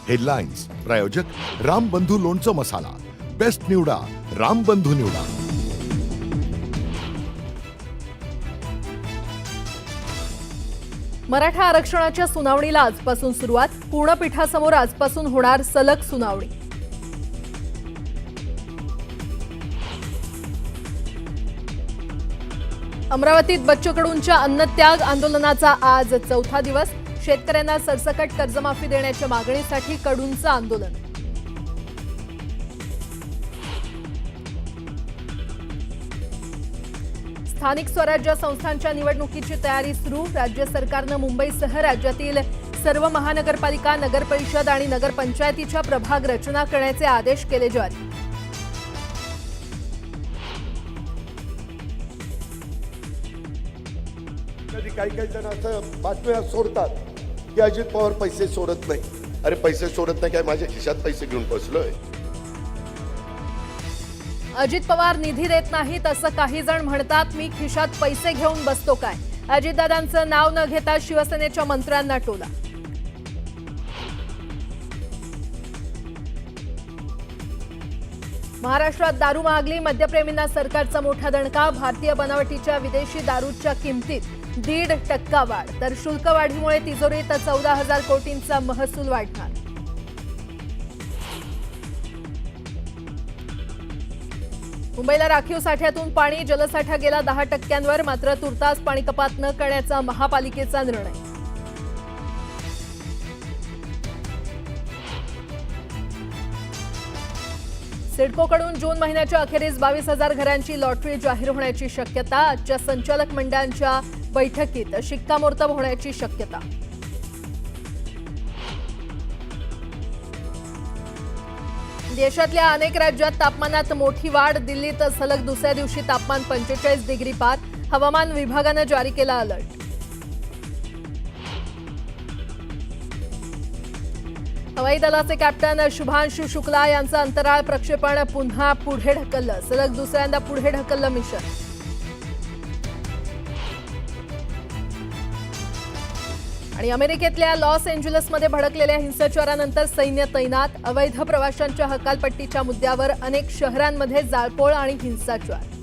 Headlines प्रायोजक रामबंधू लोणचं मसाला, best निवडा रामबंधू निवडा। मराठा आरक्षणाच्या सुनावणीला आजपासून सुरुवात। पूर्णपीठासमोर आजपासून होणार सलग सुनावणी। अमरावतीत बच्चू कडूंच्या अन्नत्याग आंदोलनाचा आज चौथा दिवस। शेतकऱ्यांना सरसकट कर्जमाफी देण्याच्या मागणीसाठी कडूंचं आंदोलन। स्थानिक स्वराज्य संस्थांच्या निवडणुकीची तयारी सुरू। राज्य सरकारनं मुंबईसह राज्यातील सर्व महानगरपालिका, नगरपरिषद आणि नगरपंचायतीच्या प्रभाग रचना करण्याचे आदेश केले जारी। काही जण असं बातम्या सोडतात की अजित पवार पैसे सोडत नाही। अरे पैसे सोडत नाही काय, माझ्या खिशात पैसे घेऊन बसलोय। अजित पवार निधी देत नाहीत असं काही जण म्हणतात। मी खिशात पैसे घेऊन बसतो काय? अजितदादांचं नाव न घेता शिवसेनेच्या मंत्र्यांना टोला। महाराष्ट्रात दारू महागली, मद्यप्रेमींना सरकारचा मोठा दणका। भारतीय बनावटीच्या विदेशी दारूच्या किमतीत 1.5% वाढ, तर शुल्क वाढीमुळे तिजोरीत 14,000 कोटींचा महसूल वाढणार। मुंबईला राखीव साठ्यातून पाणी, जलसाठा गेला 10%वर। मात्र तुर्तास पाणी कपात न करण्याचा महापालिकेचा निर्णय। सिडकोकडून जून महिन्याच्या अखेरीस 22,000 घरांची लॉटरी जाहीर होण्याची शक्यता। आजच्या संचालक मंडळांच्या बैठकीत शिक्कामोर्तब होण्याची शक्यता। देशातल्या अनेक राज्यात तापमानात मोठी वाढ। दिल्लीत सलग दुसऱ्या दिवशी तापमान 45 डिग्री पार। हवामान विभागानं जारी केला अलर्ट। हवाई दलाचे कॅप्टन शुभांशु शुक्ला यांचं अंतराळ प्रक्षेपण पुन्हा पुढे ढकललं। सलग दुसऱ्यांदा पुढे ढकललं मिशन। आणि अमेरिकेतल्या लॉस एंजेलिसमध्ये भडकलेल्या हिंसाचारानंतर सैन्य तैनात। अवैध प्रवाशांच्या हकालपट्टीच्या मुद्द्यावर अनेक शहरांमध्ये जाळपोळ आणि हिंसाचार।